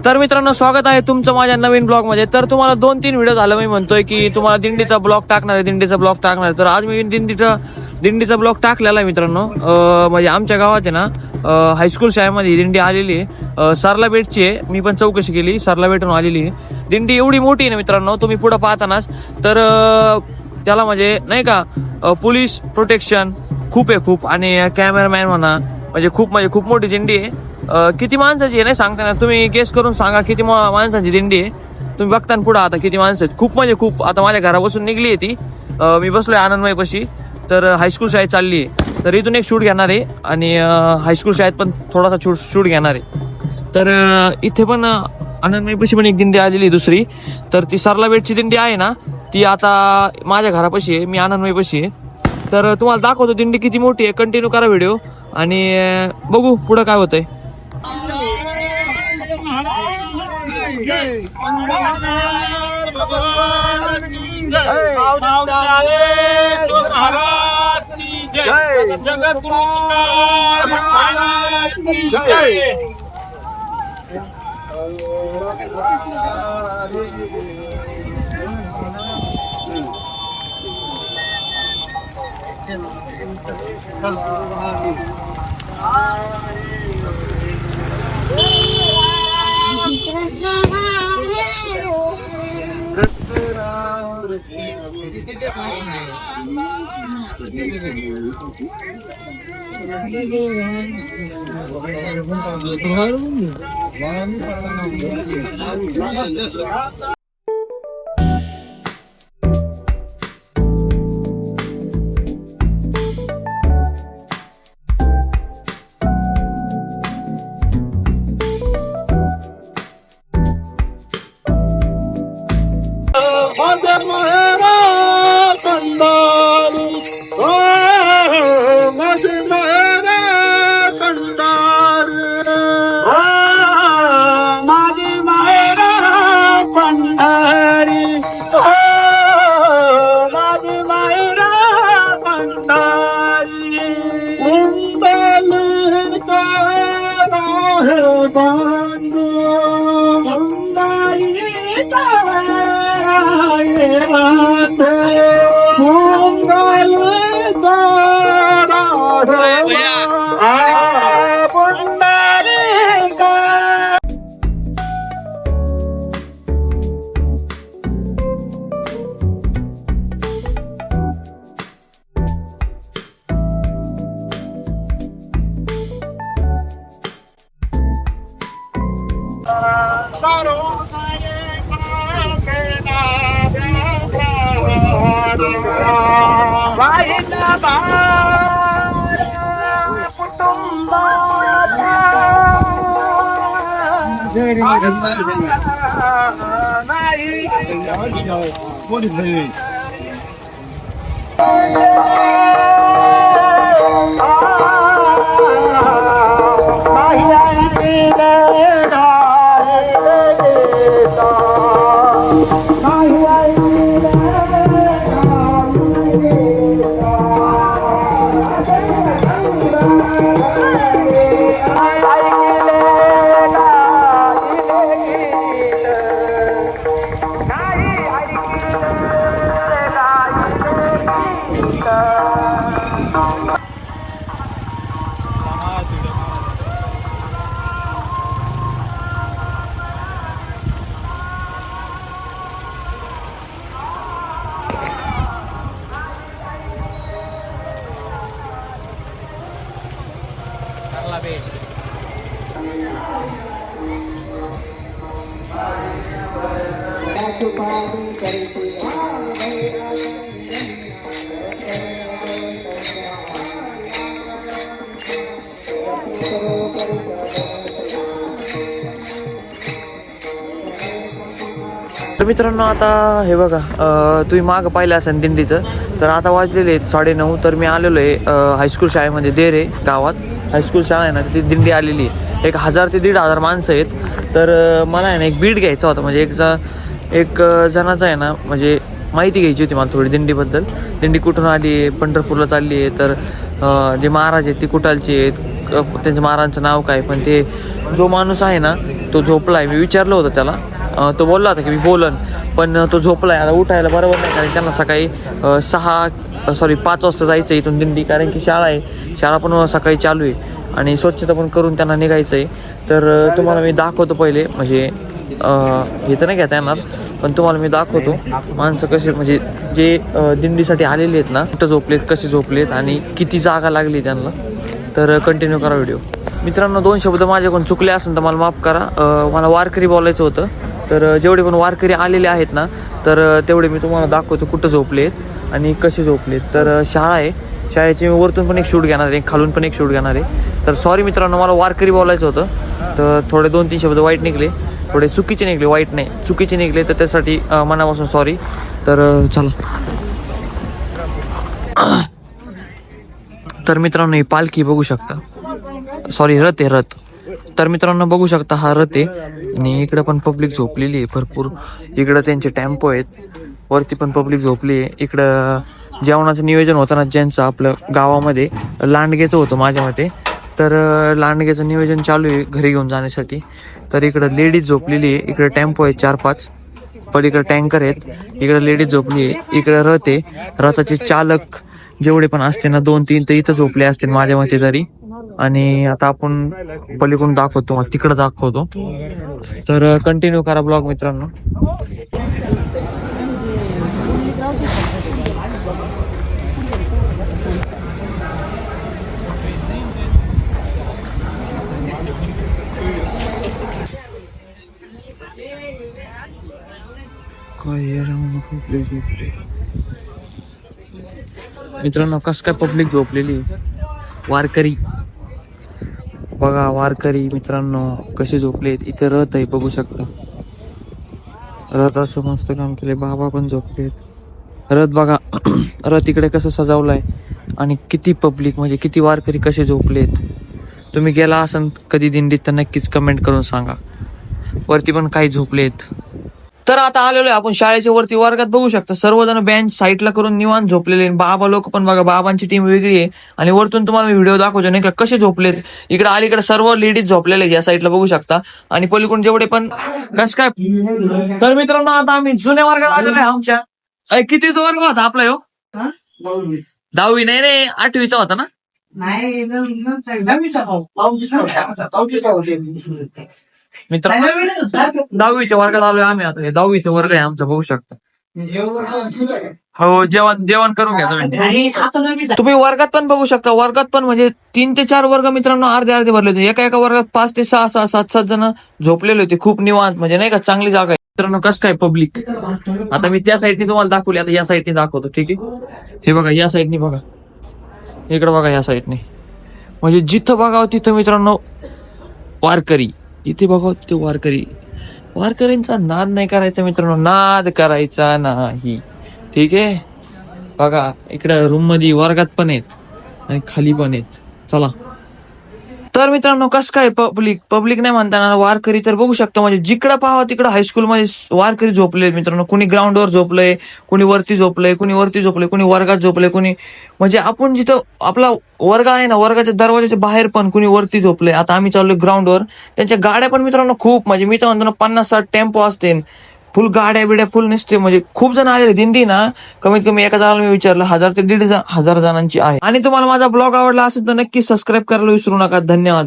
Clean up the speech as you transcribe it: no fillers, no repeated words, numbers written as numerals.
तर मित्रांनो, स्वागत आहे तुमचं माझ्या नवीन ब्लॉग मध्ये. तर तुम्हाला 2-3 व्हिडिओ झालं मी म्हणतोय की तुम्हाला दिंडीचा ब्लॉग टाकणार आहे, तर आज मी दिंडीचा ब्लॉग टाकलेला आहे मित्रांनो. म्हणजे आमच्या गावात आहे ना, हायस्कूल शाळेमध्ये दिंडी आलेली आहे. सरला बेटची आहे. मी पण चौकशी केली, सरला बेटून आलेली आहे दिंडी. एवढी मोठी आहे ना मित्रांनो, तुम्ही पुढे पाहतानाच तर त्याला म्हणजे नाही का पोलीस प्रोटेक्शन खूप आहे खूप, आणि कॅमेरामॅन म्हणा, म्हणजे खूप मोठी दिंडी आहे. किती माणसाची आहे नाही सांगता येणार, तुम्ही गेस करून सांगा किती माणसांची दिंडी आहे. तुम्ही बघता पुढं आता किती माणसं आहेत. खूप आता माझ्या घरापासून निघली आहे ती. मी बसलोय आनंदमयपाशी. तर हायस्कूल शाळेत चालली आहे. तर इथून एक शूट घेणार आहे आणि हायस्कूल शाळेत पण थोडासा शूट घेणार आहे. तर इथे पण आनंदमयपाशी पण एक दिंडी आलेली दुसरी. तर ती सरला बेटची दिंडी आहे ना, ती आता माझ्या घरापाशी आहे. मी आनंदमयपाशी आहे. तर तुम्हाला दाखवतो दिंडी किती मोठी आहे. कंटिन्यू करा व्हिडिओ आणि बघू पुढं काय होतंय. तर मित्रांनो, आता हे बघा, तुम्ही मागं पाहिलं असेल दिंडीचं. तर आता वाजलेले आहेत 9:30. तर मी आलेलो आहे हायस्कूल शाळेमध्ये. देरे गावात हायस्कूल शाळा आहे ना, ती दिंडी आलेली आहे. 1000 ते 1500 माणसं आहेत. तर मला आहे ना एक बीट घ्यायचा होता, म्हणजे एक जणाचा आहे ना, म्हणजे माहिती घ्यायची होती मला थोडी दिंडीबद्दल. दिंडी कुठून आली आहे, पंढरपूरला चालली आहे, तर जे महाराज आहेत ते कुठालचे आहेत, त्यांच्या महाराजांचं नाव काय, पण ते जो माणूस आहे ना तो झोपलाय. मी विचारलं होतं त्याला, तो बोलला होता की मी बोलन, पण तो झोपलाय. आता उठायला बरोबर नाही, कारण त्यांना सकाळी 5 वाजता जायचं इथून दिंडी, कारण की शाळा आहे. शाळा पण सकाळी चालू आहे आणि स्वच्छता पण करून त्यांना निघायचं आहे. तर तुम्हाला मी दाखवतो पहिले, म्हणजे हे तर नाही घेता येणार, पण तुम्हाला मी दाखवतो माणसं कसे, म्हणजे जे दिंडीसाठी आलेले आहेत ना, कुठं झोपलेत, कसे झोपलेत आणि किती जागा लागली त्यांना. तर कंटिन्यू करा व्हिडिओ. मित्रांनो, 2 शब्द माझ्याकडून चुकले असेल तर मला माफ करा. मला वारकरी बोलायचं होतं. तर जेवढे पण वारकरी आलेले आहेत ना, तर तेवढे मी तुम्हाला दाखवतो कुठं झोपलेत आणि कसे झोपलेत. तर शाळा आहे, शाळेची मी वरतून पण एक शूट घेणार आहे, खालून पण एक शूट घेणार आहे. तर सॉरी मित्रांनो, मला वारकरी बोलायचं होतं, तर थोडे 2-3 शब्द वाईट निघले, थोडे चुकीचे निघले, वाईट नाही चुकीचे निघले, तर त्यासाठी मनापासून सॉरी. तर चला. तर मित्रांनो, ही पालखी बघू शकता, सॉरी रथ आहे, रथ. तर मित्रांनो बघू शकता हा रथ आहे आणि इकडं पण पब्लिक झोपलेली आहे भरपूर. इकडं त्यांचे टेम्पो आहेत, वरती पण पब्लिक झोपली आहे. इकडं जेवणाचं नियोजन होतं ना ज्यांचं आपलं गावामध्ये, लांडगेचं होतं माझ्या मते, तर लांडगेचं नियोजन चालू आहे घरी घेऊन जाण्यासाठी. तर इकडं लेडीज झोपलेली आहे, इकडे टेम्पो आहेत 4-5, पण इकडे टँकर आहेत, इकडे लेडीज झोपली आहे, इकडे रथ आहे. रथाचे चालक जेवढे पण असते ना 2-3 तर इथं झोपले असतील माझ्या मते तरी. आणि आता आपण पलीकडून दाखवतो, तिकडं दाखवतो. तर कंटिन्यू करा ब्लॉग मित्रांनो. मित्रांनो कस काय पब्लिक झोपलेली, वारकरी बघा, वारकरी मित्रांनो कसे झोपलेत. इथे रथ आहे बघू शकता, रथाचं मस्त काम केले. बाबा पण झोपलेत. रथ बघा रथ इकडे कसं सजवलाय आणि किती पब्लिक, म्हणजे किती वारकरी कसे झोपलेत. तुम्ही गेला असाल कधी दिंडीत तर नक्कीच कमेंट करून सांगा. वरती पण काही झोपलेत. तर आता आलेलो आहे आपण शाळेच्या वरती, वर्गात बघू शकता सर्वजण बेंच साईडला करून निवांत झोपलेले. बाबा लोक पण बघा, बाबांची टीम वेगळी आहे. आणि वरतून तुम्हाला मी व्हिडिओ दाखवतो नाही का कसे झोपलेत. इकडे अलीकडे सर्व लेडीज झोपलेले या साईडला बघू शकता, आणि पलीकडून जेवढे पण कस काय. तर मित्रांनो आता आम्ही जुन्या वर्गात आलेलो आहे आमच्या. कितीचा वर्ग होता आपला ह्यो? 10वी नाही रे, 8वीचा होता ना. मित्रांनो 10वीच्या वर्गात आलोय आम्ही आता. 10वीचा वर्ग आहे आमचा बघू शकता. हो, जेवण करून घ्या तुम्ही. वर्गात पण बघू शकता, वर्गात पण म्हणजे 3 ते 4 वर्ग मित्रांनो अर्धे भरले होते. एका वर्गात 5 ते 6, 7 जण झोपलेले होते, खूप निवांत, म्हणजे नाही का चांगली जागा आहे. मित्रांनो कस काय पब्लिक. आता मी त्या साईडने तुम्हाला दाखवली, आता या साईडने दाखवतो, ठीक आहे. हे बघा या साईडने बघा, इकडे बघा या साईडने, म्हणजे जिथं बघावं तिथं मित्रांनो वारकरी, इथे बघा तिथे वारकरी. वारकरींचा नाद नाही करायचा मित्रांनो, नाद करायचा नाही, ठीक आहे. बघा इकडे रूम मध्ये वर्गात पण आहेत आणि खाली पण आहेत. चला. तर मित्रांनो कस काय पब्लिक नाही म्हणताना वारकरी तर बघू शकता, म्हणजे जिकडं पाहावं तिकडं हायस्कूलमध्ये वारकरी झोपले मित्रांनो. कुणी ग्राउंडवर झोपलंय, कुणी वरती झोपलंय, कुणी वर्गात झोपलंय, कुणी म्हणजे आपण जिथं आपला वर्ग आहे ना, वर्गाच्या दरवाजाच्या बाहेर पण कुणी वरती झोपलंय. आता आम्ही चाललोय ग्राउंडवर. त्यांच्या गाड्या पण मित्रांनो खूप, म्हणजे मी तर म्हणतो ना 50-60 टेम्पो असते, फुल गाड्या बिड्या फुल नसते, म्हणजे खूप जण आलेले. दिंडी ना कमीत कमी एका जणाला मी विचारलं 1000 ते 1500 जणांची आहे. आणि तुम्हाला माझा ब्लॉग आवडला असेल तर नक्की सबस्क्राईब करायला विसरू नका. धन्यवाद.